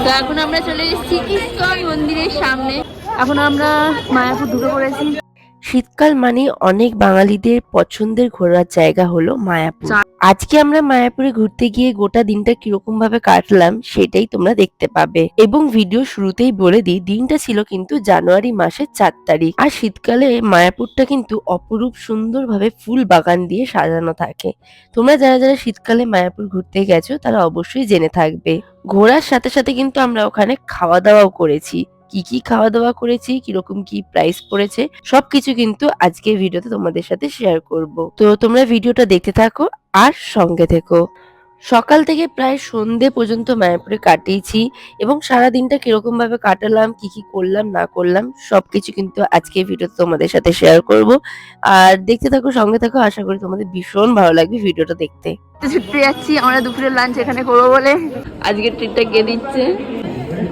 তো এখন আমরা চলে এসেছি ইস্কন মন্দিরের সামনে। এখন আমরা মায়াপুর ঢুকে পড়েছি। শীতকাল মানে অনেক বাঙালিদের পছন্দের ঘোরার জায়গা হলো মায়াপুর। আজকে আমরা মায়াপুরে ঘুরতে গিয়ে গোটা দিনটা কিরকম ভাবে কাটলাম সেটাই তোমরা দেখতে পাবে। এবং ভিডিও শুরুতেই বলে দিই, দিনটা ছিল কিন্তু জানুয়ারি মাসের 4 তারিখ। আর শীতকালে মায়াপুরটা কিন্তু অপরূপ সুন্দর ভাবে ফুল বাগান দিয়ে সাজানো থাকে। তোমরা যারা যারা শীতকালে মায়াপুর ঘুরতে গেছো তারা অবশ্যই জেনে থাকবে। ঘোরার সাথে সাথে কিন্তু আমরা ওখানে খাওয়া দাওয়াও করেছি। কি কি খাওয়া দাওয়া করেছি, কিরকম কি প্রাইস পড়েছে, সবকিছু কিন্তু আজকের ভিডিওতে তোমাদের সাথে শেয়ার করব। তো তোমরা ভিডিওটা দেখতে থাকো আর সঙ্গে থেকো। সকাল থেকে প্রায় সন্ধে পর্যন্ত মায়াপুরে কাটিয়েছি এবং সারা দিনটা কিরকম ভাবে কাটালাম, কি কি করলাম না করলাম সবকিছু কিন্তু আজকে ভিডিওতে তোমাদের সাথে শেয়ার করব। আর দেখতে থাকো, সঙ্গে থাকো, আশা করি তোমাদের ভীষণ ভালো লাগবে ভিডিওটা দেখতে। ছুটতে যাচ্ছি আমরা দুপুরের লাঞ্চ এখানে করবো বলে। আজকের ট্রিটটা কে দিচ্ছে?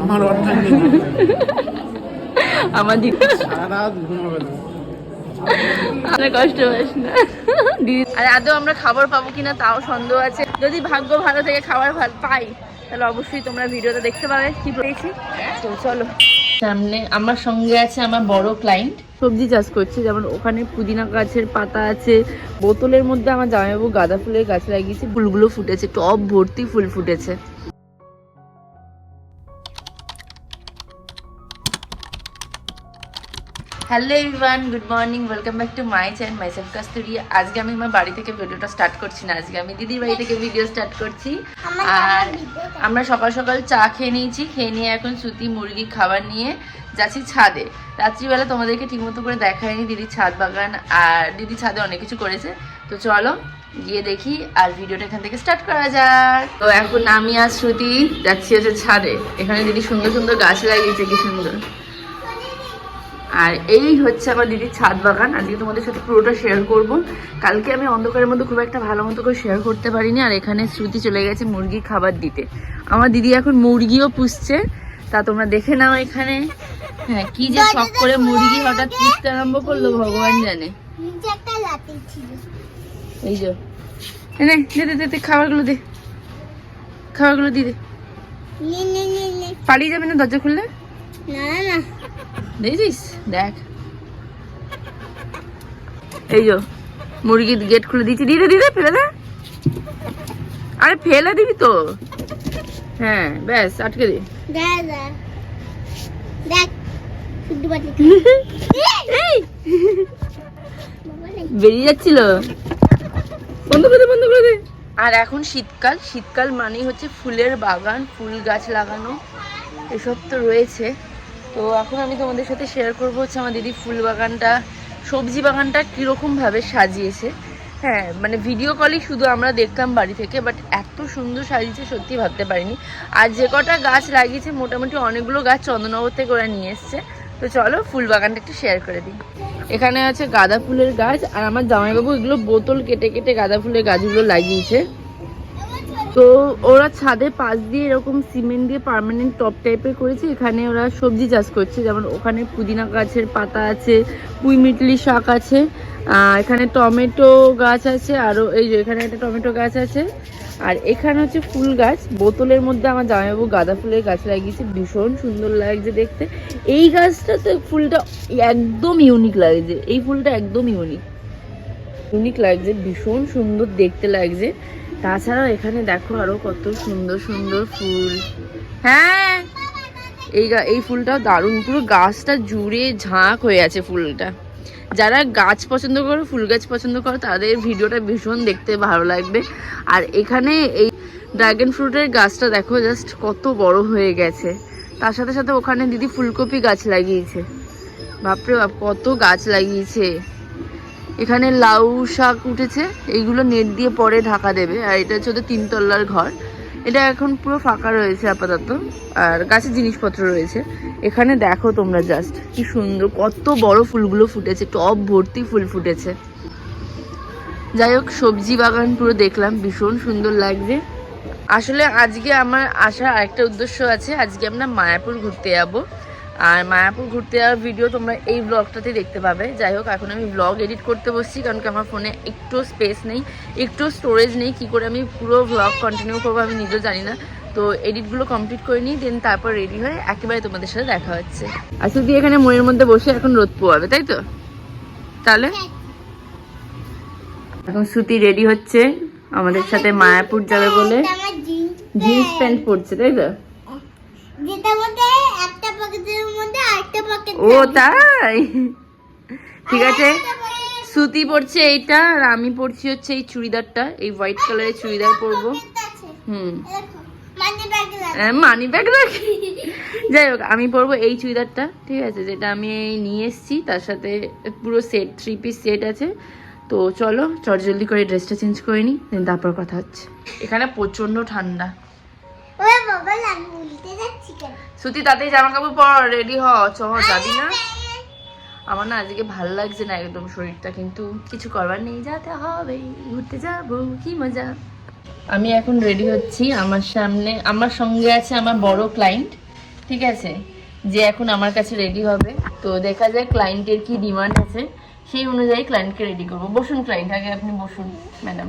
আমার আমার দিদি। কষ্ট পাস না দিদি। আর আদৌ আমরা খাবার পাবো কিনা তাও সন্দেহ আছে। যদি ভাগ্য ভালো থেকে খাবার পাই তাহলে অবশ্যই তোমরা ভিডিওটা দেখতে পাবে কি পেয়েছি। তো চলো, সামনে আমার সঙ্গে আছে আমার বড় ক্লায়েন্ট, সবজি চাষ করছে। যেমন ওখানে পুদিনা গাছের পাতা আছে, বোতলের মধ্যে আমার জামাইবাবু গাঁদা ফুলের গাছ লাগিয়েছে, ফুলগুলো ফুটেছে, টব ভর্তি ফুল ফুটেছে। Hello everyone, good morning, welcome back to my channel myself Kasturi. আজকে আমি আমার বাড়ি থেকে ভিডিওটা স্টার্ট করছি না, আজকে আমি দিদির বাড়ি থেকে ভিডিও স্টার্ট করছি। আর আমরা সকাল সকাল চা খেয়ে নিয়েছি, খেয়ে নিয়ে এখন সুতি মুরগি খাবার নিয়ে যাচ্ছি ছাদে। রাত্রিবেলা তোমাদেরকে ঠিকমতো করে দেখায়নি দিদির ছাদ বাগান, আর দিদি ছাদে অনেক কিছু করেছে। তো চলো গিয়ে দেখি আর ভিডিওটা এখান থেকে স্টার্ট করা যাক। তো এখন আমি আর শ্রুতি যাচ্ছি হচ্ছে ছাদে। এখানে দিদি সুন্দর সুন্দর গাছ লাগিয়েছে, কি সুন্দর। আর এই হচ্ছে আমার দিদির ছাদ বাগান। আজকে তোমাদের সাথে পুরোটা শেয়ার করব। কালকে আমি অন্ধকারের মধ্যে খুব একটা ভালো মতো করে শেয়ার করতে পারিনি। আর এখানে শ্রুতি চলে গেছে মুরগি খাবার দিতে। আমার দিদি এখন মুরগিও পুষছে, তা তোমরা দেখে নাও এখানে। হ্যাঁ, কি যে শখ করে মুরগি হঠাৎ পুষতে আরম্ভ করলো ভগবান জানে। এই যে দে খাবারগুলো দে, খাবারগুলো দিয়ে দে। পালিয়ে যাবে না দরজা খুললে? না দেখছিস, দেখ এই যে মুরগির গেট খুলে দিয়েছি। দিদে দিদে ফেলে দে, আরে ফেলে দিবি তো। হ্যাঁ ব্যাস, আটকে দে। বেরিয়ে যাচ্ছিল, বন্ধ করে দে, বন্ধ করে দে। আর এখন শীতকাল, শীতকাল মানেই হচ্ছে ফুলের বাগান, ফুল গাছ লাগানো এসব তো রয়েছে। তো এখন আমি তোমাদের সাথে শেয়ার করবো হচ্ছে আমার দিদি ফুল বাগানটা, সবজি বাগানটা কীরকমভাবে সাজিয়েছে। হ্যাঁ, মানে ভিডিও কলই শুধু আমরা দেখতাম বাড়ি থেকে, বাট এত সুন্দর সাজিয়েছে সত্যি ভাবতে পারিনি। আর যে কটা গাছ লাগিয়েছে মোটামুটি অনেকগুলো গাছ চন্দননগর থেকে ওরা নিয়ে এসছে। তো চলো ফুল বাগানটা একটু শেয়ার করে দিই। এখানে আছে গাঁদা ফুলের গাছ, আর আমার জামাইবাবু এগুলো বোতল কেটে কেটে গাঁদা ফুলের গাছগুলো লাগিয়েছে। তো ওরা ছাদে পাশ দিয়ে এরকম সিমেন্ট দিয়ে পার্মানেন্ট টপ টাইপের করেছে। এখানে ওরা সবজি চাষ করছে, যেমন ওখানে পুদিনা গাছের পাতা আছে, পুঁই মিটলি শাক আছে, এখানে টমেটো গাছ আছে, আরও এই যে এখানে একটা টমেটো গাছ আছে। আর এখানে হচ্ছে ফুল গাছ, বোতলের মধ্যে আমার জামাইবাবু গাঁদা ফুলের গাছ লাগিয়েছে, ভীষণ সুন্দর লাগছে দেখতে। এই গাছটাতে ফুলটা একদম ইউনিক লাগছে, এই ফুলটা একদম ইউনিক লাগছে, ভীষণ সুন্দর দেখতে লাগছে। তাছাড়াও এখানে দেখো আরো কত সুন্দর সুন্দর ফুল। হ্যাঁ, এই ফুলটাও দারুণ, পুরো গাছটা জুড়ে ঝাঁক হয়ে আছে ফুলটা। যারা গাছ পছন্দ করো, ফুল গাছ পছন্দ করো, তাদের ভিডিওটা ভীষণ দেখতে ভালো লাগবে। আর এখানে এই ড্রাগন ফ্রুটের গাছটা দেখো জাস্ট কত বড় হয়ে গেছে। তার সাথে সাথে ওখানে দিদি ফুলকপি গাছ লাগিয়েছে, বাপরে বাপ কত গাছ লাগিয়েছে। এখানে লাউ শাক উঠেছে, এইগুলো নেট দিয়ে পরে ঢাকা দেবে। আর এটা হচ্ছে ওদের 3 তলার ঘর, এটা এখন পুরো ফাঁকা রয়েছে আপাতত, আর গাছের জিনিসপত্র রয়েছে। এখানে দেখো তোমরা জাস্ট কি সুন্দর, কত বড় ফুলগুলো ফুটেছে, টব ভর্তি ফুল ফুটেছে। যাই হোক, সবজি বাগান পুরো দেখলাম, ভীষণ সুন্দর লাগছে। আসলে আজকে আমার আসার আরেকটা উদ্দেশ্য আছে, আজকে আমরা মায়াপুর ঘুরতে যাবো। আর মায়াপুর ঘুরতে যাওয়ার ভিডিও তোমরা এই ব্লগটাতে দেখতে পাবে। যাই হোক, এখন আমি ব্লগ এডিট করতে বসছি, কারণ কি আমার ফোনে একটু স্পেস নেই, একটু স্টোরেজ নেই। কি করে আমি পুরো ব্লগ কন্টিনিউ করবো আমি নিজেও জানি না। তো এডিটগুলো কমপ্লিট করে নিই, দেন তারপর রেডি হয়ে একেবারে তোমাদের সাথে দেখা হচ্ছে। আর শুধু এখানে মনের মধ্যে বসে এখন রোদ পোয়াবে, তাই তো? তাহলে এখন শ্রুতি রেডি হচ্ছে আমাদের সাথে মায়াপুর যাবে বলে। জিন্স প্যান্ট পরছে, তাই তো? ও তাই, ঠিক আছে। শ্রুতি পরছে এইটা, আর আমি পরছি হচ্ছে এই চুড়িদারটা, এই হোয়াইট কালারের চুড়িদার পরবো। মানি ব্যাগ রাখি, যাই হোক আমি পরবো এই চুড়িদারটা, ঠিক আছে, যেটা আমি নিয়ে এসেছি, তার সাথে পুরো সেট 3 পিস সেট আছে। তো চলো জলদি করে ড্রেসটা চেঞ্জ করে নিই, দেন তারপর কথা হচ্ছে। এখানে প্রচন্ড ঠান্ডা। শ্রুতি তাতেই জামা কাপড় পর, রেডি হ, চ যাবি না? আমার না আজকে ভালো লাগছে না একদম শরীরটা, কিন্তু কিছু করবার নেই, যেতে হবে, ঘুরতে যাবো, কি মজা। আমি এখন রেডি হচ্ছি, আমার সঙ্গে আছে আমার বড় ক্লায়েন্ট, ঠিক আছে, যে এখন আমার কাছে রেডি হবে। তো দেখা যায় ক্লায়েন্টের কি ডিমান্ড আছে, সেই অনুযায়ী ক্লায়েন্টকে রেডি করবো। বসুন ক্লায়েন্ট, আগে আপনি বসুন ম্যাডাম।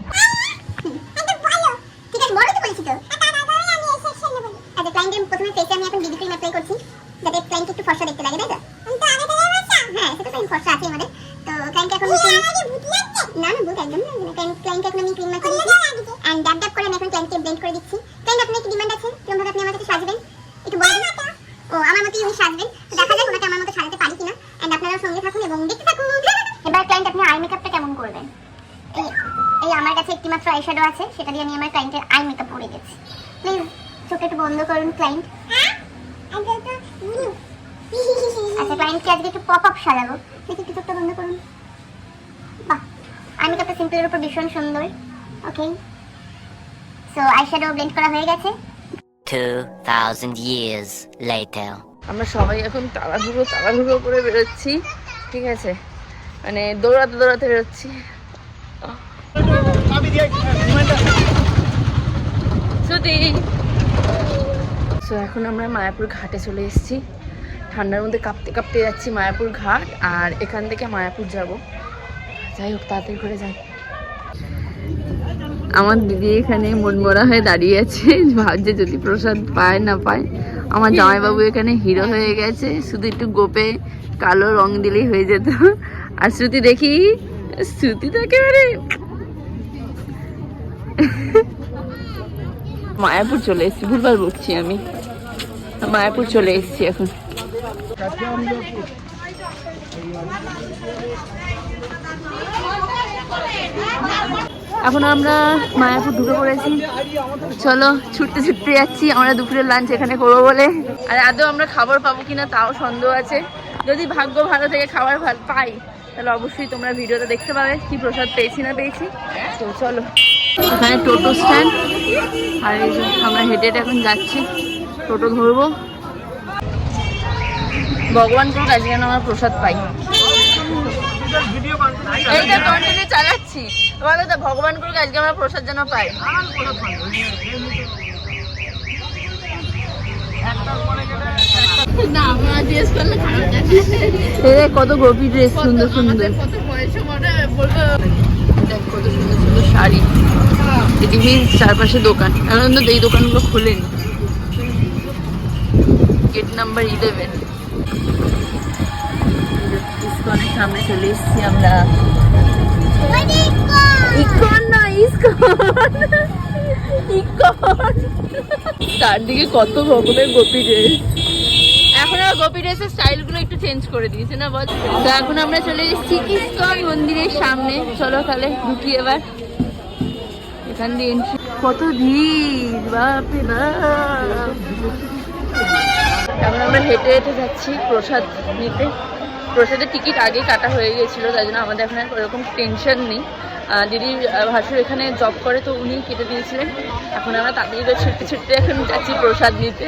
এবার ক্লায়েন্ট আপনি আই মেকআপটা কেমন করবেন? এই আমার কাছে একটি মাত্র আই শ্যাডো আছে, সেটা দিয়ে আমি আমার ক্লায়েন্টের আই মেকআপ করে গেছি। প্লিজ চোখটা একটু বন্ধ করুন ক্লায়েন্ট। আচ্ছা ক্লায়েন্টকে আজকে একটু পপ আপ সাজাবো, দেখি একটু চোখটা বন্ধ করুন। বাহ, আই মেকআপটা সিম্পলের উপর ভীষণ সুন্দর। ওকে, সো আই শ্যাডো ব্লেন্ড করা হয়ে গেছে। 2000 years later. আমরা সবাই এখন তাড়াহুড়ো করে বেরোচ্ছি, ঠিক আছে, মানে দৌড়াতে বেরোচ্ছি। সো এখন আমরা মায়াপুর ঘাটে চলে এসেছি, ঠান্ডার মধ্যে কাঁপতে যাচ্ছি মায়াপুর ঘাট, আর এখান থেকে মায়াপুর যাব। যাই হোক তাড়াতাড়ি করে যাই। আমার দিদি এখানে মনমরা হয়ে দাঁড়িয়ে আছে, ভাবছে যদি প্রসাদ পায় না পায়। আমার জামাইবাবু এখানে হিরো হয়ে গেছে, শুধু একটু গোপে কালো রং দিলেই হয়ে যেত। আর শ্রুতি দেখি, শ্রুতি তো একেবারে মায়াপুর চলে এসেছি, ভুলবার বকছি আমি, মায়াপুর চলে এসেছি এখন। এখন আমরা মায়াপুর ঢুকে পড়েছি, চলো ছুটতে যাচ্ছি। আমরা দুপুরের লাঞ্চ এখানে করবো বলে, আর আদৌ আমরা খাবার পাবো কিনা তাও সন্দেহ আছে। যদি ভাগ্য ভালো থেকে খাবার পাই তাহলে অবশ্যই তোমরা ভিডিওটা দেখতে পাবে কি প্রসাদ পেয়েছি না পেয়েছি। তো চলো, এখানে টোটো স্ট্যান্ড, আর এই যে আমরা হেঁটে এখন যাচ্ছি, টোটো ধরবো। ভগবান করুক আজকে যেন আমরা প্রসাদ পাই। এইটা কন্টিনিউ চালাচ্ছি, বলো তো, ভগবান করুক আজকে আমরা প্রসাদ যেন পাই। কত গোপী ড্রেস, সুন্দর সুন্দর, দেখ কত সুন্দর সুন্দর শাড়ি। এদিকে চারপাশে দোকান, এখন তো এই দোকানগুলো খোলেনি। গেট নাম্বার 11, ইসকনের সামনে চলে এসেছি আমরা। ইসকন না, ইসকন। চারদিকে কত রকমের গোপী ড্রেস, এখন আর গোপী ড্রেসের স্টাইল গুলো একটু চেঞ্জ করে দিয়েছে না বল। তো এখন আমরা চলে এসেছি ইসকন মন্দিরের সামনে, চলো তাহলে ঢুকি এবার। এখান দিয়ে এন্ট্রি, কত ভিড়, বাপরে বাপ। এখন আমরা হেঁটে যাচ্ছি প্রসাদ নিতে। প্রসাদের টিকিট আগে কাটা হয়ে গেছিল, তাই জন্য আমাদের এখন ওরকম টেনশন নেই। দিদি ভাসুর এখানে জব করে, তো উনি কেটে দিয়েছিলেন। এখন আমরা তাড়াতাড়ি ছুটতে এখন যাচ্ছি প্রসাদ নিতে।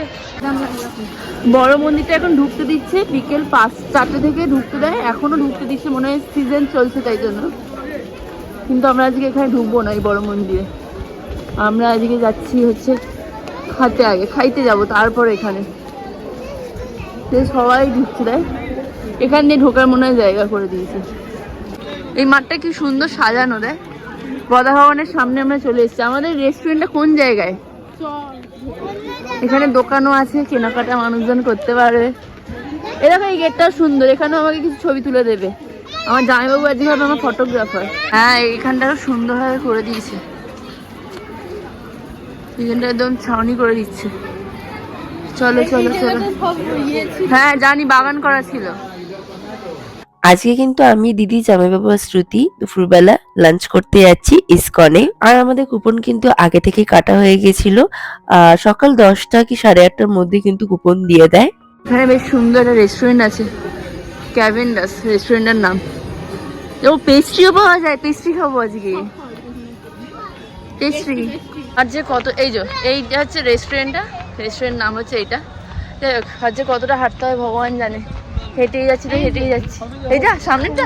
বড় মন্দিরটা এখন ঢুকতে দিচ্ছে, বিকেল 4টা থেকে ঢুকতে দেয়, এখনো ঢুকতে দিচ্ছে, মনে হয় সিজন চলছে তাই জন্য। কিন্তু আমরা আজকে এখানে ঢুকবো না এই বড় মন্দিরে, আমরা আজকে যাচ্ছি হচ্ছে খাইতে যাব, তারপর এখানে সবাই ঢুকছে দেয়, এখান দিয়ে ঢোকার মনে হয় জায়গা করে দিয়েছে। এই মাঠটা কি সুন্দর সাজানো দেয়। বদা ভবনের সামনে আমরা চলে এসেছি। আমাদের রেস্টুরেন্টটা কোন জায়গায়? এখানে দোকানও আছে, কেনাকাটা মানুষজন করতে পারবে। এরকম এই গেটটা সুন্দর, এখানেও আমাকে কিছু ছবি তুলে দেবে। আমার জামাইবাবু আজকে হবে আমার ফটোগ্রাফার। হ্যাঁ, এইখানটাও সুন্দরভাবে করে দিয়েছে, এখানটা একদম ছাউনি করে দিচ্ছে। চলো চলো চলো। হ্যাঁ জানি, বাগান করা ছিল। আজকে কিন্তু আমি, দিদি, জামাইবাবু আর শ্রুতি দুপুরবেলা লাঞ্চ করতে যাচ্ছি ইসকনে। আর আমাদের কুপন কিন্তু আগে থেকে কাটা হয়ে গেছিল। সকাল 10টা কি 8:30টার মধ্যে কিন্তু কুপন দিয়ে দেয়। এখানে বেশ সুন্দর একটা রেস্টুরেন্ট আছে, ক্যাভেন্ডাস রেস্টুরেন্টের নাম। ও পেস্ট্রিও পাওয়া যায়, পেস্ট্রি খাবো আজকে, পেস্ট্রি। আর যে কত, এই যে এইটা হচ্ছে রেস্টুরেন্টটা, রেস্টুরেন্ট নাম হচ্ছে এইটা। যাই হোক, আর যে কতটা হাঁটতে হয় ভগবান জানে। হেঁটেই যাচ্ছি তো হেঁটেই যাচ্ছি। এইটা সামনেরটা।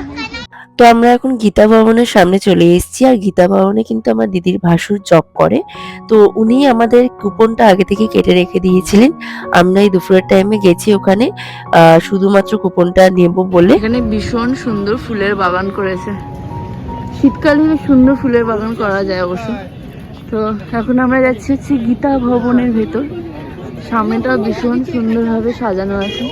তো আমরা এখন গীতা ভবনের সামনে চলে এসেছি। আর গীতা ভবনে কিন্তু আমার দিদির ভাসুর জব করে, তো উনি আমাদের কুপনটা আগে থেকে কেটে রেখে দিয়েছিলেন। আমরা এই দুপুরের টাইমে গেছি ওখানে শুধুমাত্র কুপনটা নেব বলে। এখানে ভীষণ সুন্দর ফুলের বাগান করেছে, শীতকালে সুন্দর ফুলের বাগান করা যায় অবশ্য। তো এখন আমরা যাচ্ছি হচ্ছে গীতা ভবনের ভেতর। সামনেটা ভীষণ সুন্দরভাবে সাজানো আছে।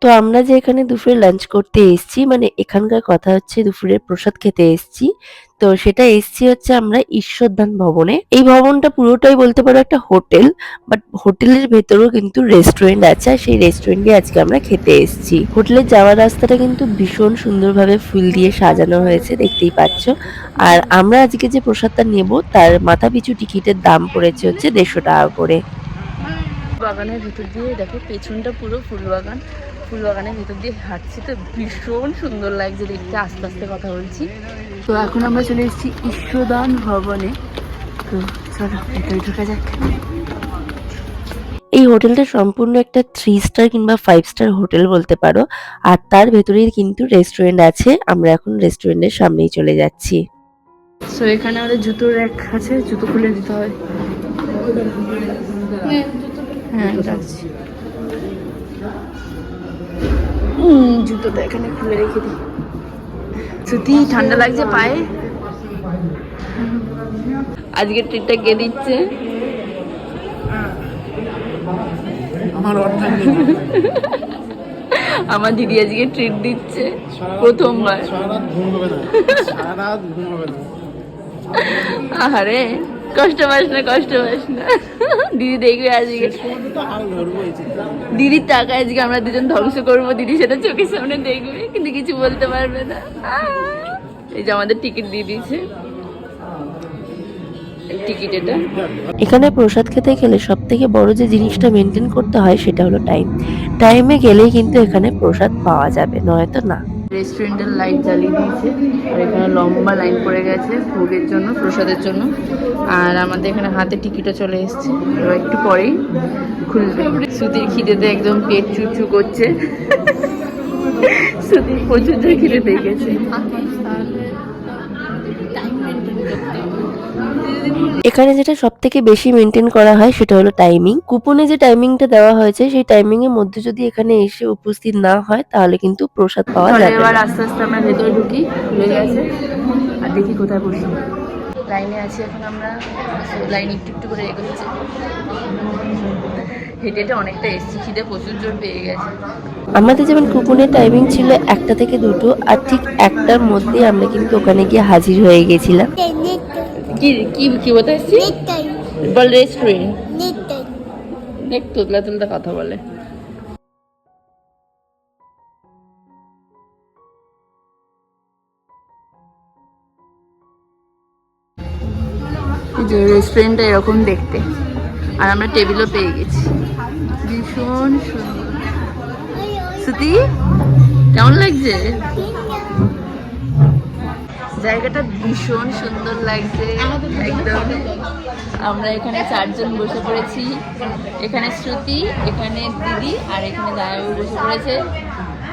তো আমরা যে এখানে দুপুরে লাঞ্চ করতে এসেছি, মানে এখানকার কথা হচ্ছে দুপুরে প্রসাদ খেতে এসেছি। তো সেটা এসেছি হচ্ছে আমরা ঈশ্বরদান ভবনে। এই ভবনটা পুরোটাই বলতে পারো একটা হোটেল, বাট হোটেলের ভেতরেও কিন্তু রেস্টুরেন্ট আছে। আর সেই রেস্টুরেন্টে আজকে আমরা খেতে এসেছি। হোটেলে যাওয়ার রাস্তাটা কিন্তু ভীষণ সুন্দরভাবে ফুল দিয়ে সাজানো হয়েছে, দেখতেই পাচ্ছ। আর আমরা আজকে যে প্রসাদটা নেব তার মাথা পিছু টিকিটের দাম পড়েছে হচ্ছে 150 টাকা করে। বাগানের ভিতর দিয়ে দেখো, পেছনটা পুরো ফুল বাগান। ফুল বাগানের ভিতর দিয়ে হাঁটছি তো ভীষণ সুন্দর লাগছে দেখতে। আস্তে আস্তে কথা বলছি। তো এখন আমরা চলে এসেছি ঈশ্বরদান ভবনে। তো চলো ভেতরে ঢোকা যাক। এই হোটেলটা সম্পূর্ণ একটা 3 স্টার কিংবা 5 স্টার হোটেল বলতে পারো। আর তার ভেতরেই কিন্তু রেস্টুরেন্ট আছে। আমরা এখন রেস্টুরেন্টের সামনেই চলে যাচ্ছি। সো এখানে আমাদের জুতোর র্যাক আছে, জুতো খুলে দিতে হয়। হ্যাঁ যাচ্ছি। জুতোটা এখানে খুলে রেখে দিই। সত্যি ঠান্ডা লাগছে পায়ে। আজকে ট্রিটটা কে দিচ্ছে? আমার দিদি আজকে ট্রিট দিচ্ছে প্রথমবার। আরে কষ্ট পাস না, কষ্ট পাস না। দিদি দেখবে আজকে, দিদির টাকা আজকে আমরা দুজন ধ্বংস করবো। দিদি সেটা চোখের সামনে দেখবে, কিন্তু কিছু বলতে পারবে না। এই যে আমাদের টিকিট দিয়ে দিয়েছে, টিকিট এটা। এখানে প্রসাদ খেতে গেলে সব থেকে বড় যে জিনিসটা মেনটেন করতে হয় সেটা হলো টাইম। টাইমে গেলেই কিন্তু এখানে প্রসাদ পাওয়া যাবে, নয়তো না। রেস্টুরেন্টের লাইট জ্বালিয়ে দিয়েছে, আর এখানে লম্বা লাইন পড়ে গেছে ভোগের জন্য, প্রসাদের জন্য। আর আমাদের এখানে হাতে টিকিটও চলে এসছে, এবার একটু পরেই খুলবে। সুতির খিদেতে একদম পেট চুচু করছে। সুতির প্রচুর জোর খিদে দেখেছে। এখানে যেটা সব থেকে বেশি মেনটেন করা হয় সেটা হলো টাইমিং। কুপনে যে টাইমিংটা দেওয়া হয়েছে সেই টাইমিং এর মধ্যে যদি এখানে এসে উপস্থিত না হয় তাহলে কিন্তু প্রসাদ পাওয়া যাবে এবার না। আস্তে আস্তে আমরা ভেতরে ঢুকি, খুলে গেছে। আর দেখি কোথায় বসি। লাইনে আছি এখন আমরা, লাইন একটু একটু করে এগোচ্ছে। হেঁটে হেঁটে অনেকটা এসছি, খিদে প্রচুর জোর পেয়ে গেছে। আমাদের যেমন কুপনের টাইমিং ছিল 1টা থেকে 2টো, আর ঠিক 1টার মধ্যে আমরা কিন্তু ওখানে গিয়ে হাজির হয়ে গেছিলাম। কি কি কি বলতে এসছি? বল রেস্টুরেন্ট। দেখ তোতলা তোতলা কথা বলে। যে রেস্টুরেন্টটা এরকম দেখতে, আর আমরা টেবিলও পেয়ে গেছি। ভীষণ সুন্দর। শ্রুতি কেমন লাগছে? জায়গাটা ভীষণ সুন্দর লাগছে একদম। আমরা এখানে 4 জন বসে পড়েছি। এখানে শ্রুতি, এখানে দিদি, আর এখানে জামাইবাবু বসে পড়েছে।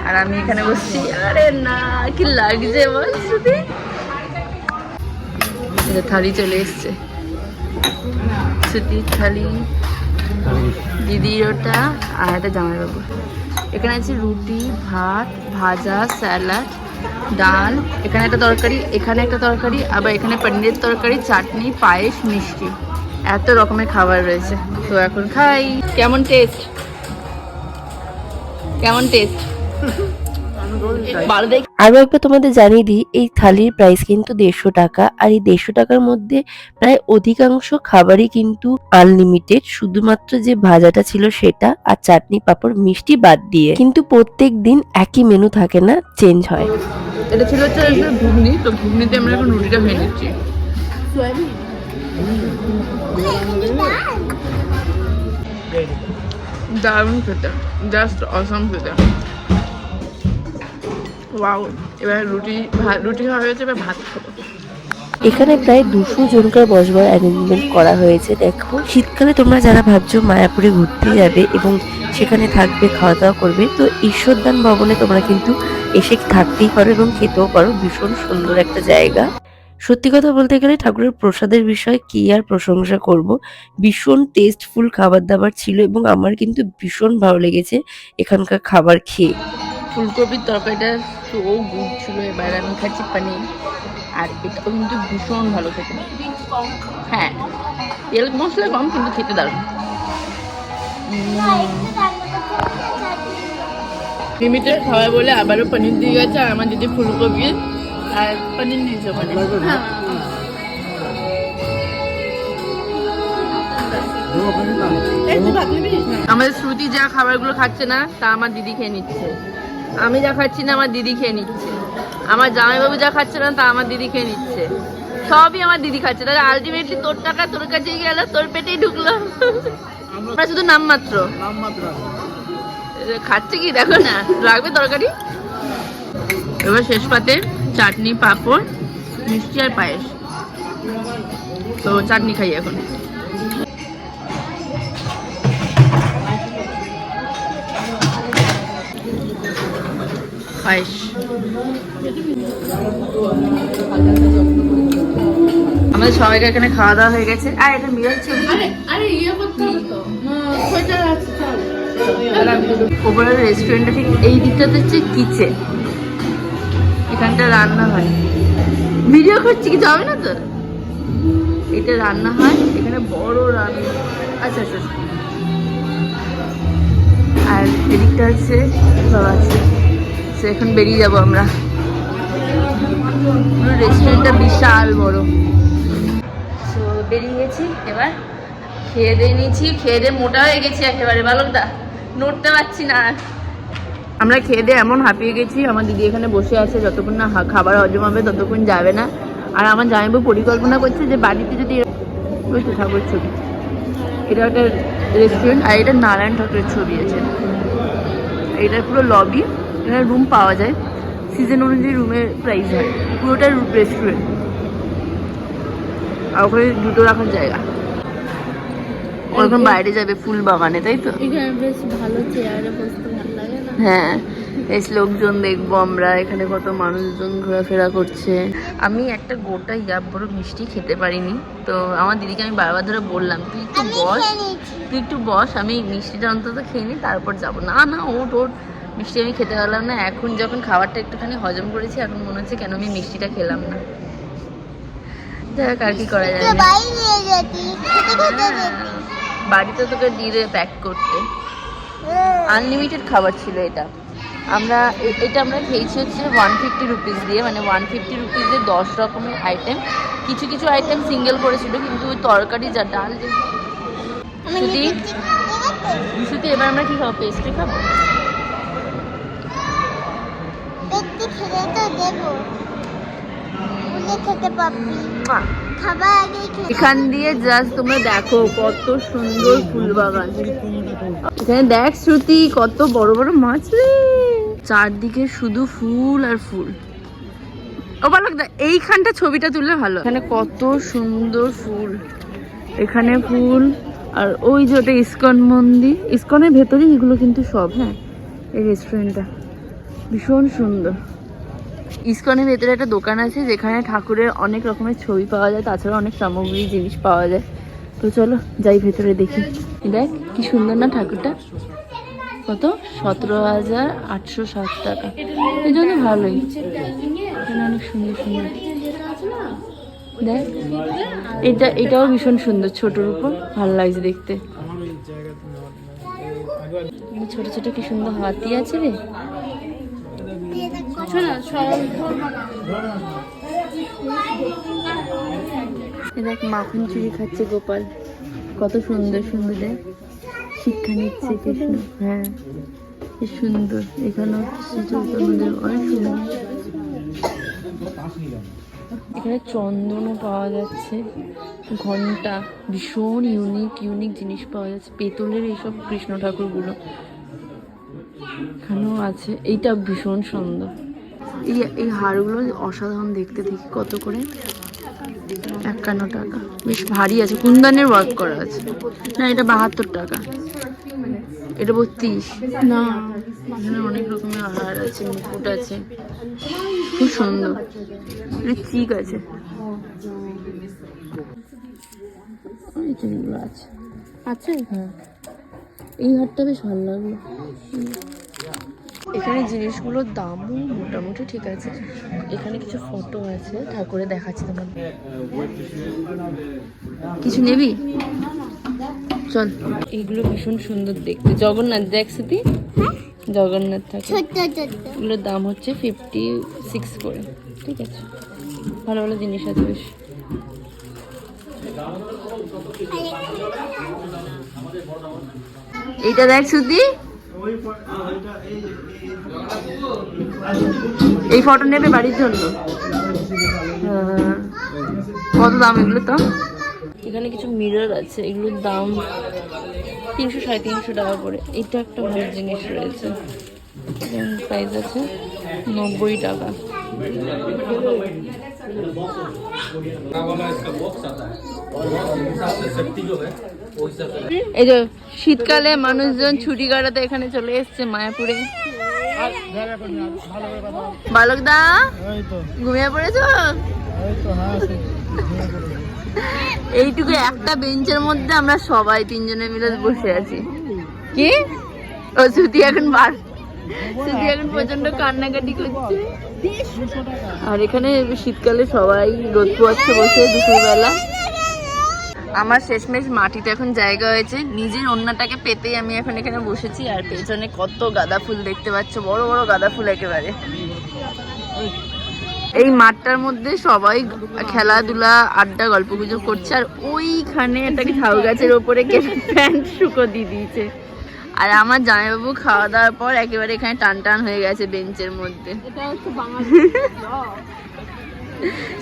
আর আমি এখানে বসছি। আরে না, কি লাগছে বল শ্রুতি? থালি চলে এসছে, শ্রুতির থালি। দিদির ওটা আর একটা জামাইবাবু। এখানে আছে রুটি, ভাত, ভাজা, স্যালাড, ডাল, এখানে একটা তরকারি, এখানে একটা তরকারি, আবার এখানে পনিরের তরকারি, চাটনি, পায়েস, মিষ্টি, এত রকমের খাবার রয়েছে। তো এখন খাই। কেমন টেস্ট? কেমন টেস্ট? ভালো দেখি। আরো একবার তোমাদের জানিয়ে দিই, এই থালির প্রাইস কিন্তু 150 টাকা। আর এই 150 টাকার মধ্যে প্রায় অধিকাংশ খাবারই কিন্তু আনলিমিটেড, শুধুমাত্র যে ভাজাটা ছিল সেটা আর চাটনি, পাঁপড়, মিষ্টি বাদ দিয়ে। কিন্তু প্রত্যেক দিন একই মেনু থাকে না, চেঞ্জ হয়। এটা ছিল হচ্ছে ঘুগনি, তো ঘুগনিতে আমরা এখন রুটিটা ভেঙে নিচ্ছি। দারুণ খেতে, জাস্ট অসম খেতে। ওয়াও, এবার রুটি খাওয়া হয়েছে, এবার ভাত খাবো। এখানে প্রায় 200 জনকার বসবার অ্যারেঞ্জমেন্ট করা হয়েছে। দেখো, শীতকালে তোমরা যারা ভাবছো মায়াপুরে ঘুরতে যাবে এবং সেখানে থাকবে, খাওয়া দাওয়া করবে, তো ঈশ্বরদান ভবনে তোমরা কিন্তু এসে থাকতেই পারো এবং খেতেও পারো। ভীষণ সুন্দর একটা জায়গা। সত্যি কথা বলতে গেলে ঠাকুরের প্রসাদের বিষয়ে কি আর প্রশংসা করব, ভীষণ টেস্টফুল খাবার দাবার ছিল এবং আমার কিন্তু ভীষণ ভালো লেগেছে এখানকার খাবার খেয়ে। ফুলকপির তরকারিটা তো গুড ছিল। এবার আমি খাচ্ছি পনির, আর এটাও কিন্তু ভীষণ ভালো খেতে। হ্যাঁ, তেল মশলা কম, কিন্তু খেতে দারুণ। লিমিটেড খাওয়া বলে আবারও পনির দিয়ে গেছে, আর আমার দিদি ফুলকপি আর পনির নিয়েছে ওখানে। আমাদের শ্রুতি যা খাবারগুলো খাচ্ছে না তা আমার দিদি খেয়ে নিচ্ছে, আমি যা খাচ্ছি না আমার দিদি খেয়ে নিচ্ছে, আমার জামাইবাবু যা খাচ্ছে না তা আমার দিদি খেয়ে নিচ্ছে, সবই আমার দিদি খাচ্ছে। তাহলে আলটিমেটলি তোর টাকা তোর কাছেই গেল, তোর পেটেই ঢুকলো। আমরা শুধু নামমাত্র খাচ্ছে। কি দেখো না, লাগবে তরকারি। এবার শেষ পাতে চাটনি, পাঁপড়, মিষ্টি আর পায়েস। তো চাটনি খাই এখন। পায়েস। আমাদের সবাইকে এখানে খাওয়া দাওয়া হয়ে গেছে। আর এটা মিরাজ ছবি। ওপরের রেস্টুরেন্টটা ঠিক এই দিকটাতে হচ্ছে কিচেন, এখানটা রান্না হয়। ভিডিও করছি, কিছু হবে না তো? এটা রান্না হয়, এখানে বড় রান্না। আচ্ছা আচ্ছা। আর এদিকটা হচ্ছে সব আছে। এখন বেরিয়ে যাবো আমরা। পুরো রেস্টুরেন্টটা বিশাল বড়। তো বেরিয়ে গেছি, এবার খেয়ে দিয়ে নিয়েছি, খেয়ে দিয়ে মোটা হয়ে গেছি একেবারে। বালকদা, নড়তে পারছি না। আমরা খেয়ে দিয়ে এমন হাঁপিয়ে গেছি, আমার দিদি এখানে বসে আছে, যতক্ষণ না খাবার হজম হবে ততক্ষণ যাবে না। আর আমার জামাইবাবু পরিকল্পনা করছে যে বাড়িতে যদি ওই তো ঠাকুরের ছবি, এটা একটা রেস্টুরেন্ট, আর এটা নারায়ণ ঠাকুরের ছবি আছে। এটা পুরো লবি, এখানে রুম পাওয়া যায়, সিজন অনুযায়ী রুমের প্রাইস হয়। পুরোটা রেস্টুরেন্ট, আর ওখানে জুতো রাখার জায়গা। ওরকম বাইরে যাবে ফুল বাগানে, তাই তো? বেশ ভালো, চেয়ারে বসতে ভালো লাগে না? হ্যাঁ, বেশ লোকজন দেখবো আমরা। এখানে কত মানুষজন ঘোরাফেরা করছে। আমি একটা গোটা ইয়াব বড় মিষ্টি খেতে পারিনি, তো আমার দিদিকে আমি বারবার ধরে বললাম তুই একটু বস, আমি মিষ্টিটা অন্তত খেয়ে নিই, তারপর যাবো। না না, ওট ওট, মিষ্টি আমি খেতে পারলাম না। এখন যখন খাবারটা একটুখানি হজম করেছি, এখন মনে হচ্ছে কেন আমি মিষ্টিটা খেলাম না। যাক, আর কি করা যায়। বাড়িতে তোকে দিয়ে প্যাক করতে। আনলিমিটেড খাবার ছিল এটা। এটা আমরা খেয়েছি হচ্ছে 150 রুপিস দিয়ে, মানে 150 রুপিস দিয়ে 10 রকমের আইটেম। কিছু কিছু আইটেম সিঙ্গেল করেছিল, কিন্তু ওই তরকারি যা ডাল যে। শুধু এবার আমরা কি খাবো? পেস্ট্রি খাবো। এখান দিয়ে জাস্ট তোমরা দেখো কত সুন্দর ফুল বাগান। এখানে দেখ শ্রুতি, কত বড় বড় মাছ রে, চারদিকে শুধু ফুল আর ফুল। ও ভালো, এইখানটা ছবিটা তুললে ভালো। এখানে কত সুন্দর ফুল, এখানে ফুল, আর ওই যে ওটা ইস্কন মন্দির, ইস্কনের ভেতরে এগুলো কিন্তু সব। হ্যাঁ, এই রেস্টুরেন্টটা ভীষণ সুন্দর। ইস্কনের ভেতরে একটা দোকান আছে যেখানে ঠাকুরের অনেক রকমের ছবি পাওয়া যায়, তাছাড়া অনেক সামগ্রী জিনিস পাওয়া যায়। তো চলো যাই ভেতরে দেখি। দেখ কি সুন্দর না ঠাকুরটা, কত 17,807 টাকা। এই জন্য ভালোই, এখানে অনেক সুন্দর সুন্দর। দেখ এটাও ভীষণ সুন্দর, ছোটোর উপর ভালো লাগছে দেখতে। ছোট ছোট কি সুন্দর হাতি আছে রে। দেখ মাখন চুরি খাচ্ছে গোপাল, কত সুন্দর সুন্দর। দেখ শিক্ষা নিচ্ছে কৃষ্ণ, হ্যাঁ কি সুন্দর। এখানেও অনেক সুন্দর। এখানে চন্দনও পাওয়া যাচ্ছে, ঘন্টা, ভীষণ ইউনিক ইউনিক জিনিস পাওয়া যাচ্ছে, পেতলের এইসব কৃষ্ণ ঠাকুরগুলো এখানেও আছে। এইটা ভীষণ সুন্দর। এই হারগুলো অসাধারণ দেখতে, দেখি কত করে, 51 টাকা। বেশ ভারী আছে, কুন্দনের ওয়ার্ক করা আছে। না এটা 72 টাকা, এটা 32। না এখানে অনেক রকমের হার আছে, মুকুট আছে, খুব সুন্দর। চিক আছে, আছে আছে হ্যাঁ। এই হারটা বেশ ভালো লাগলো। এখানে জিনিসগুলোর দামও মোটামুটি ঠিক আছে। এখানে কিছু ফটো আছে ঠাকুরে, দেখাচ্ছি তোমার। কিছু নেবি চল। এইগুলো ভীষণ সুন্দর দেখতে, জগন্নাথ দেখ শ্রুতি, জগন্নাথ ঠাকুর। এগুলোর দাম হচ্ছে 56 করে, ঠিক আছে। ভালো ভালো জিনিস আছে বেশ। এইটা দেখ শ্রুতি, এই ফটো নেবে বাড়ির জন্য। কত দাম এগুলো তো? এখানে কিছু মিরর আছে, এগুলোর দাম 300-350 টাকা করে। এটা একটা ভালো জিনিস রয়েছে, প্রাইস আছে 90 টাকা। এই যে শীতকালে মানুষজন ছুটি কাটাতে এখানে চলে এসছে মায়াপুরে। বালক দা ঘুমিয়ে পড়েছো? এইটুকু একটা বেঞ্চের মধ্যে আমরা সবাই 3 জনে মিলে বসে আছি। কি ও শ্রুতি এখন শ্রুতি এখন প্রচন্ড কান্নাকাটি করছে। আর এখানে শীতকালে সবাই রোদ পোয়াচ্ছে বসে দুপুরবেলা। আমার শেষমেশ মাটিতে এখন জায়গা হয়েছে, নিজের ওড়নাটাকে পেতেই আমি এখন এখানে বসেছি। আর পেছনে কত গাঁদা ফুল দেখতে পাচ্ছ, বড় বড় গাঁদা ফুল একেবারে। এই মাঠটার মধ্যে সবাই খেলাধুলা, আড্ডা, গল্পগুজব করছে। আর ওইখানে একটা ঝাউ গাছের ওপরে প্যান্ট শুকো দিয়ে দিয়েছে। আর আমার জামাইবাবু খাওয়া দাওয়ার পর একেবারে এখানে টান টান হয়ে গেছে বেঞ্চের মধ্যে।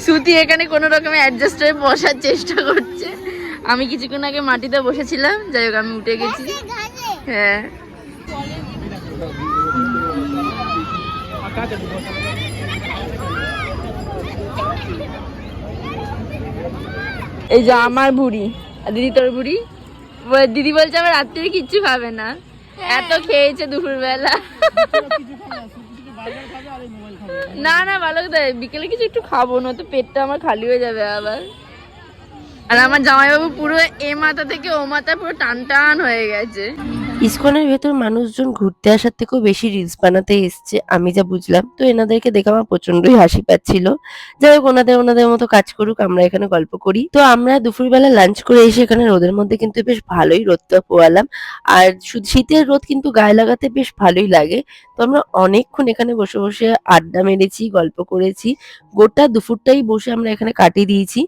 শ্রুতি এখানে কোনো রকমে অ্যাডজাস্ট হয়ে বসার চেষ্টা করছে। আমি কিছুক্ষণ আগে মাটিতে বসেছিলাম, যাই হোক আমি উঠে গেছি। হ্যাঁ এই যে আমার বুড়ি, দিদি তোর বুড়ি। দিদি বলছে আমার রাত্রে কিচ্ছু খাবে না, এত খেয়েছে দুপুরবেলা। না না ভালো কথা, বিকেলে কিছু একটু খাবো না তো পেটটা আমার খালি হয়ে যাবে আবার। আর আমার জামাইবাবু পুরো এ মাথা থেকে ও মাথা পুরো টান টান হয়ে গেছে। ইসকনের ভেতর মানুষজন ঘুরতে আসার থেকেও বেশি রিলস বানাতে এসছে, আমি যা বুঝলাম। তো এনাদেরকে দেখে আমার প্রচন্ডই হাসি পাচ্ছিল। যাই হোক ওনাদের মতো কাজ করুক, আমরা এখানে গল্প করি। তো আমরা দুপুরবেলা লাঞ্চ করে এসে এখানে রোদের মধ্যে কিন্তু বেশ ভালোই রোদটা পোয়ালাম। আর শীতের রোদ কিন্তু গায়ে লাগাতে বেশ ভালোই লাগে। তো আমরা অনেকক্ষণ এখানে বসে বসে আড্ডা মেরেছি, গল্প করেছি। গোটা দুপুরটাই বসে আমরা এখানে কাটিয়ে দিয়েছি।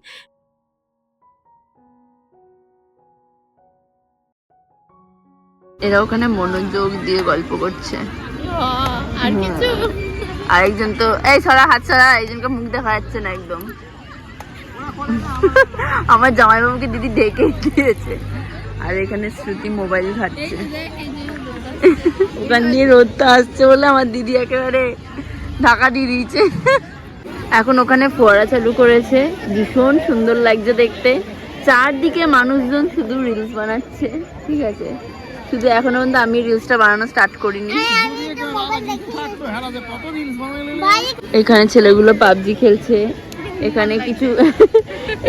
এরা ওখানে মনোযোগ দিয়ে গল্প করছে। আর কিছু আরেকজন তো এই ছড়া হাত ছড়া, একজনকে মুখ দেখা যাচ্ছে না একদম। আমার জামাইবাবুকে দিদি ডেকে দিয়েছে। আর এখানে শ্রুতি মোবাইল ঘাটছে। ওখান দিয়ে রোদটা আসছে বলে আমার দিদি একেবারে ঢাকা দিয়ে দিয়েছে। এখন ওখানে ফোয়ারা চালু করেছে, ভীষণ সুন্দর লাগছে দেখতে। চারদিকে মানুষজন শুধু রিলস বানাচ্ছে, ঠিক আছে। শুধু এখনো পর্যন্ত আমি রিলসটা বানানো স্টার্ট করিনি। এখানে ছেলেগুলো পাবজি খেলছে, এখানে কিছু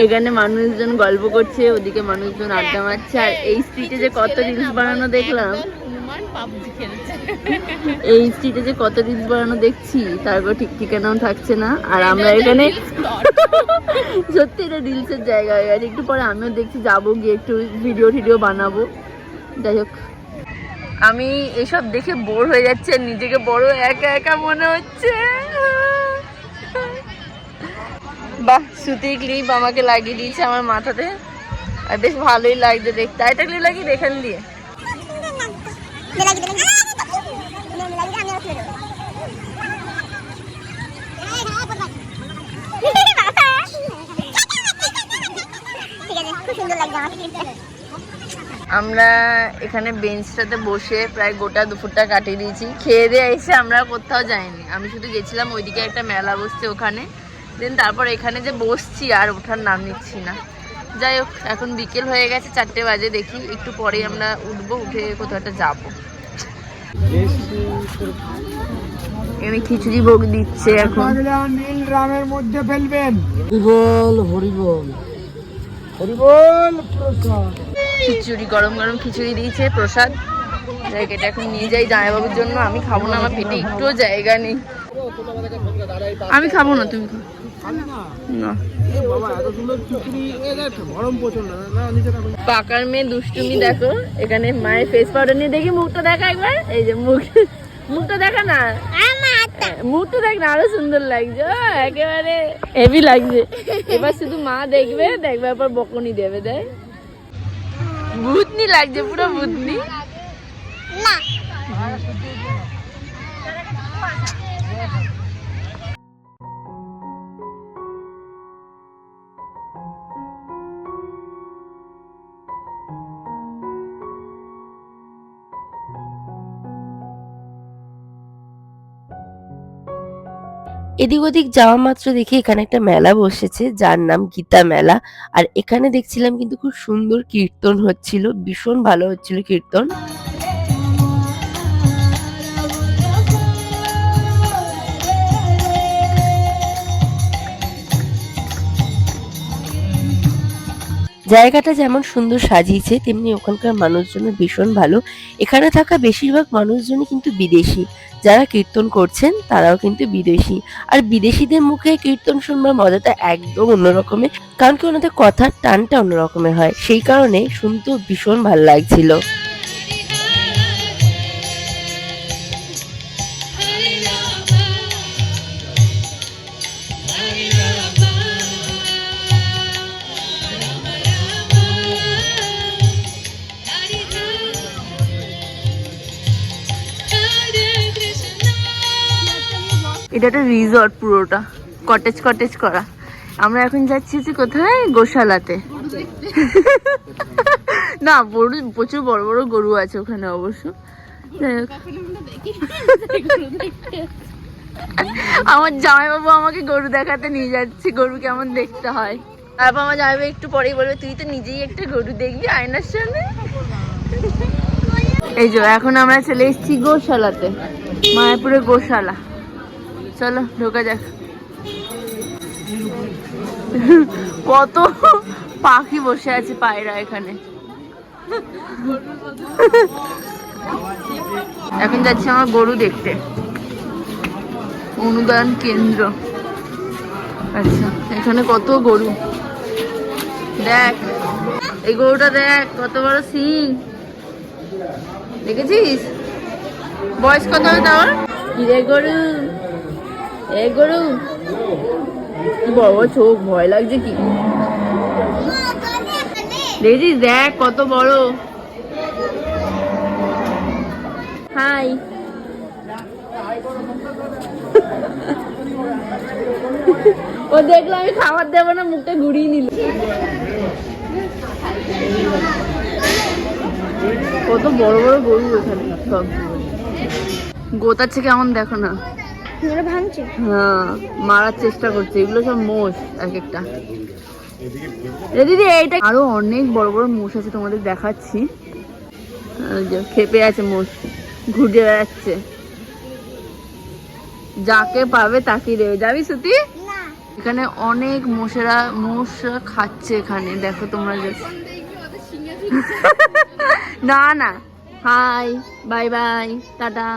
এখানে মানুষজন গল্প করছে, ওদিকে মানুষজন আড্ডা মারছে। আর এই স্ট্রিটে যে কত রিলস বানানো দেখলাম, এই স্ট্রিটে যে কত রিলস বানানো দেখছি, তারপর ঠিক ঠিকানাও থাকছে না। আর আমরা এখানে সত্যি এটা রিলসের জায়গা হয়ে গেছে। একটু পরে আমিও দেখছি যাবো, গিয়ে একটু ভিডিও টিডিও বানাবো। যাই হোক, আমি এসব দেখে বোর হয়ে যাচ্ছে, আর নিজেকে বড় একা একা মনে হচ্ছে। বাহ, সুতির ক্লিপ আমাকে লাগিয়ে দিয়েছে আমার মাথাতে, আর বেশ ভালোই লাগছে দেখতে। একটা ক্লিপ লাগিয়ে এখান দিয়ে আমরা এখানে বেঞ্চটাতে বসে প্রায় গোটা দুপুরটা কাটিয়ে দিয়েছি। খেয়ে দিয়ে এসে আমরা কোথাও যাইনি, আমি শুধু গেছিলাম ওইদিকে একটা মেলা বসছে ওখানে, দেন তারপর এখানে যে বসছি আর ওঠার নাম নিচ্ছি না। যাই হোক, এখন বিকেল হয়ে গেছে, 4টে বাজে। দেখি একটু পরেই আমরা উঠবো, উঠে কোথাও একটা যাবো। এখানে খিচুড়ি ভোগ দিচ্ছে এখন। নীল রামের মধ্যে ফেলবেন। হরিবল হরিবল হরিবল প্রসাদ। খিচুড়ি, গরম গরম খিচুড়ি দিয়েছে প্রসাদ। এটা এখন নিয়ে যাই জামাইবাবুর জন্য। আমি খাবো না, আমার পেটে একটুও জায়গা নেই। আমি খাবো না, তুমি খাও না। পাকার মেয়ে দুষ্টুমি দেখো। এখানে মায়ের ফেস পাউডার নিয়ে দেখি, মুখটা দেখা একবার। এই যে মুখটা দেখা না, মুখটা দেখ না, আরো সুন্দর লাগছে, একেবারে হেভি লাগছে। এবার শুধু মা দেখবে, পর বকুনি দেবে। দেখ, ভূতনি লাগছে, পুরো ভূতনি। এদিক ওদিক যাওয়া মাত্র দেখি এখানে একটা মেলা বসেছে, যার নাম গীতা মেলা। আর এখানে দেখছিলাম কিন্তু খুব সুন্দর কীর্তন হচ্ছিল, ভীষণ ভালো হচ্ছিল কীর্তন। জায়গাটা যেমন সুন্দর সাজিয়েছে, তেমনি ওখানকার মানুষজন ভীষণ ভালো। এখানে থাকা বেশিরভাগ মানুষজনই কিন্তু বিদেশি, যারা কীর্তন করছেন তারাও কিন্তু বিদেশি। আর বিদেশিদের মুখে কীর্তন শুনবার মজাটা একদম অন্যরকমের, কারণ কি ওনাদের কথার টানটা অন্যরকমের হয়, সেই কারণে শুনতেও ভীষণ ভালো লাগছিল। এটা একটা রিসর্ট, পুরোটা কটেজ কটেজ করা। আমরা এখন যাচ্ছি যে কোথায়, গোশালাতে। না, প্রচুর বড় বড় গরু আছে ওখানে অবশ্য। আমার জামাইবাবু আমাকে গরু দেখাতে নিয়ে যাচ্ছে, গরু কেমন দেখতে হয়। তারপর আমার জামাইবাবু একটু পরেই বলবে, তুই তো নিজেই একটা গরু দেখবি আয়নার সামনে। এই যে এখন আমরা চলে এসেছি গোশালাতে, মায়াপুরের গোশালা। চলো ঢোকা যাক। কত পাখি বসে আছে, পায়রা এখানে। এখন যাচ্ছি আমার গরু দেখতে, অনুদান কেন্দ্র। আচ্ছা, এখানে কত গরু, দেখ এই গরুটা দেখ, কত বড় সিং, দেখেছিস? বয়স কত হবে তার? কিরে গরু, এ গরু, কি বড় বড় চোখ, ভয় লাগছে কি? দেখছিস, দেখ কত বড়। হাই, ও দেখলো আমি খাবার দেবো না, মুখটা ঘুরিয়ে নিল। কত বড় বড় গরু এখানে সব। গোতাচ্ছে কেমন দেখো না, হ্যাঁ মারার চেষ্টা করছে। এগুলো সব মোষ এক একটা। দিদি এইটা আরো অনেক বড় বড় মোষ আছে, তোমাদের দেখাচ্ছি। খেপে আছে মোষ, ঘুরে বেড়াচ্ছে, যাকে পাবে তাকেই দেবে। যাবি সুতি? এখানে অনেক মোষরা খাচ্ছে এখানে, দেখো তোমরা just। না না, হাই বাই বাই টাটা।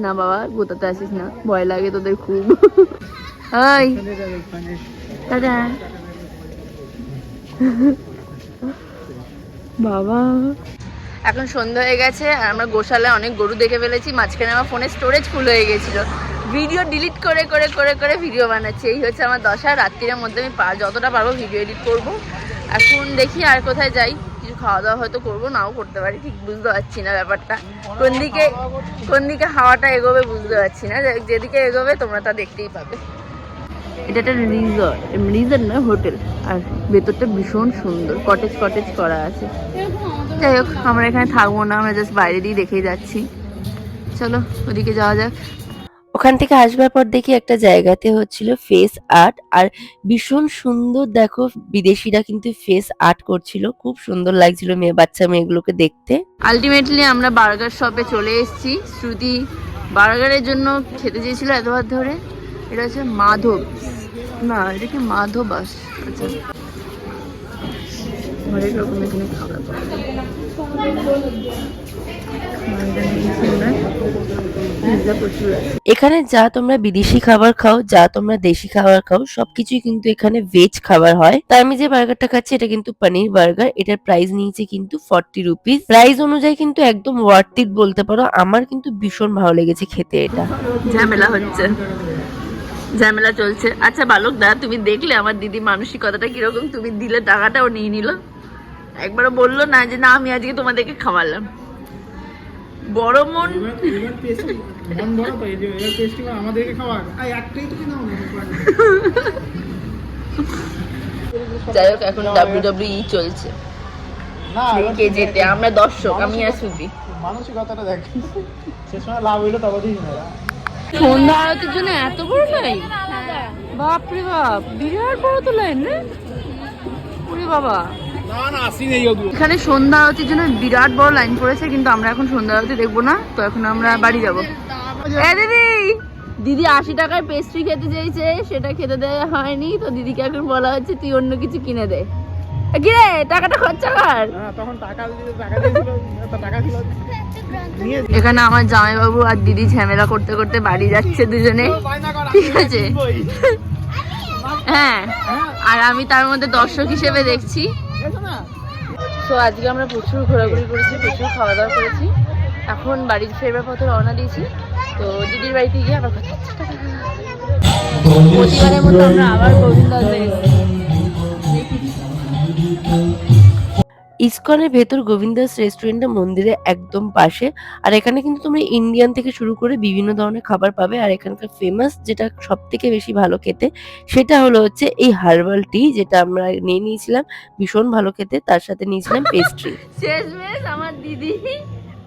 না বাবা গোতাতে আসিস না, ভয় লাগে তোদের খুব। হাই টাটা বাবা। এখন সন্ধ্যা হয়ে গেছে আর আমরা গোশালায় অনেক গরু দেখে ফেলেছি। মাঝখানে আমার ফোনে স্টোরেজ ফুল হয়ে গেছিল, ভিডিও ডিলিট করে করে করে করে ভিডিও বানাচ্ছি। এই হচ্ছে আমার দশা। রাত্রির মধ্যে আমি যতটা পারবো ভিডিও এডিট করব। এখন দেখি আর কোথায় যাই, কিছু খাওয়া দাওয়া হয়তো করবো, নাও করতে পারি, ঠিক বুঝতে পারছি না ব্যাপারটা। কোন দিকে হাওয়াটা এগোবে বুঝতে পারছি না। যেদিকে এগোবে তোমরা তা দেখতেই পাবে। এটা একটা রিসর্ট না, হোটেল। আর ভেতরটা ভীষণ সুন্দর, কটেজ করা আছে। যাই হোক, আমরা এখানে থাকবো না, আমরা জাস্ট বাইরে দিয়ে দেখেই যাচ্ছি। চলো ওদিকে যাওয়া যাক। ওখান থেকে আসবার পর দেখি একটা জায়গাতে হচ্ছিল ফেস আর্ট, আর ভীষণ সুন্দর, দেখো বিদেশিরা কিন্তু ফেস আর্ট করছিল, খুব সুন্দর লাগছিল বাচ্চা মেয়েগুলোকে দেখতে। আলটিমেটলি আমরা বার্গার শপে চলে এসেছি। শ্রুতি বার্গারের জন্য খেতে চেয়েছিল এতবার ধরে। এটা হচ্ছে মাধব, না এটা কি মাধবাস? আচ্ছা, অনেক রকম এখানে খাবার পাওয়া যায়। এখানে যা তোমরা বিদেশি খাবার খাও, যা তোমরা দেশি খাবার খাও, সবকিছুই কিন্তু এখানে ভেজ খাবার হয়। তাই আমি যে বার্গারটা খাচ্ছি এটা কিন্তু পনির বার্গার। এটার প্রাইস নিয়েছে কিন্তু 40 রুপিস। প্রাইস অনুযায়ী কিন্তু একদম ওয়ার্থ ইট বলতে পারো। আমার কিন্তু ভীষণ ভালো লেগেছে খেতে এটা। ঝামেলা চলছে। আচ্ছা বালক দা, তুমি দেখলে আমার দিদি মানসিকতাটা কিরকম? তুমি দিলে টাকাটাও নিয়ে নিল, একবারও বললো না যে না আমি আজকে তোমাদেরকে খাওয়ালাম। বড় মন। যাই হোক, এখন WWE চলছে, কে যেতে, আমরা দর্শক, আমি আর শ্রুতি। মানসিকতাটা দেখ, সে সময় লাভ হইলো তবেই। সন্ধ্যা আরতির জন্য এত বড় লাইন? বাপরে বাপ, বিরাট বড় তো লাইন রে। ওরে বাবা, এখানে সন্ধ্যা আরতির জন্য বিরাট বড় লাইন পড়েছে, কিন্তু আমরা এখন সন্ধ্যা আরতি দেখবো না, তো এখন আমরা বাড়ি যাবো। দিদি 80 টাকার পেস্ট্রি খেতে চাইছে, সেটা খেতে দেওয়া হয়নি, তো দিদিকে এখন বলা হচ্ছে তুই অন্য কিছু কিনে দে। কিরে টাকাটা খরচা কর। এখানে আমার জামাইবাবু আর দিদি ঝামেলা করতে করতে বাড়ি যাচ্ছে দুজনে, ঠিক আছে? হ্যাঁ, আর আমি তার মধ্যে দর্শক হিসেবে দেখছি। তো আজকে আমরা প্রচুর ঘোরাঘুরি করেছি, প্রচুর খাওয়া দাওয়া করেছি। এখন বাড়ির ফেরবার পথে রওনা দিয়েছি। তো দিদির বাড়িতে গিয়ে আবার কথা হচ্ছে। প্রতিবারের মতো আমরা আবার গোবিন্দগঞ্জে এসেছি। ইসকনের ভেতর গোবিন্দাস রেস্টুরেন্টটা মন্দিরের একদম পাশে। আর এখানে কিন্তু তোমরা ইন্ডিয়ান থেকে শুরু করে বিভিন্ন ধরনের খাবার পাবে। আর এখানকার ফেমাস যেটা সব থেকে বেশি ভালো খেতে, সেটা হলো হচ্ছে এই হার্বাল টি, যেটা আমরা নিয়ে নিয়েছিলাম, ভীষণ ভালো খেতে। তার সাথে নিয়েছিলাম পেস্ট্রি। শেষমেশ আমার দিদি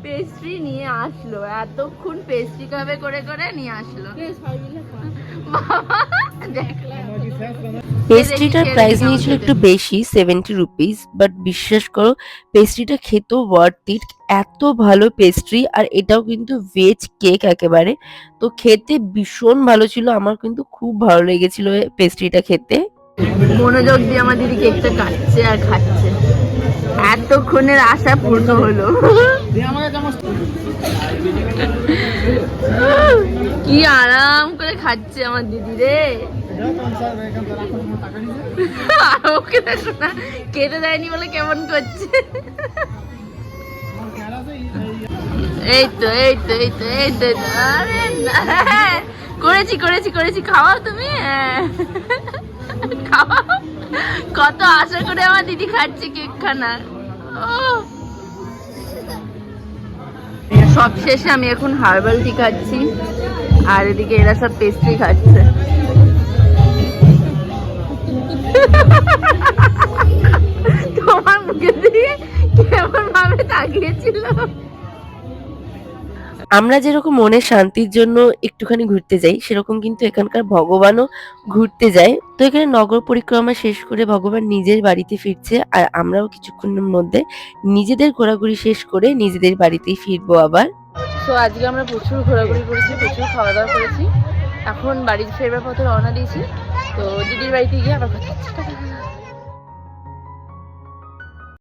পেস্ট্রি নিয়ে আসলো, এতক্ষণ পেস্ট্রি খাবে করে করে নিয়ে আসলো। পেস্ট্রিটার প্রাইস নিয়েছিল একটু বেশি, 70 রুপিস, বাট বিশ্বাস করো পেস্ট্রিটা খেতেও ওয়ার্থ ইট। এত ভালো পেস্ট্রি, আর এটাও কিন্তু ভেজ কেক একেবারে। তো খেতে ভীষণ ভালো ছিল, আমার কিন্তু খুব ভালো লেগেছিল পেস্ট্রিটা খেতে। মনোযোগ দিয়ে আমার দিদি কেকটা কাটছে আর খাচ্ছে, এতক্ষণের আশা পূর্ণ হলো। কি আরাম করে খাচ্ছে আমার দিদি রে। ওকে দেখো না, কেটে দেয়নি বলে কেমন করছে। এই তো এই তো এই তো এই তো, আরে না, করেছি করেছি করেছি, খাওয়াও তুমি, খাওয়াও। কত আশা করে আমার দিদি খাচ্ছে কেক খানা। সব শেষে আমি এখন হার্বাল টি খাচ্ছি, আর এদিকে এরা সব পেস্ট্রি খাচ্ছে। তোমার মুখে দিয়ে কেমন ভাবে তাকিয়েছিল। আমরা যেরকম মনের শান্তির জন্য একটুখানি ঘুরতে যাই, সেরকম কিন্তু এখানকার ভগবানও ঘুরতে যায়। তো এখানে নগর পরিক্রমা শেষ করে ভগবান নিজের বাড়িতে ফিরছে, আর আমরাও কিছুক্ষণের মধ্যে নিজেদের ঘোরাঘুরি শেষ করে নিজেদের বাড়িতেই ফিরবো আবার। তো আজকে আমরা প্রচুর ঘোরাঘুরি করেছি, প্রচুর খাওয়া দাওয়া করেছি। এখন বাড়ি ফেরবার পথে রওনা দিয়েছি। তো দিদির বাড়িতে গিয়ে আবার কথা হচ্ছে। টাটা।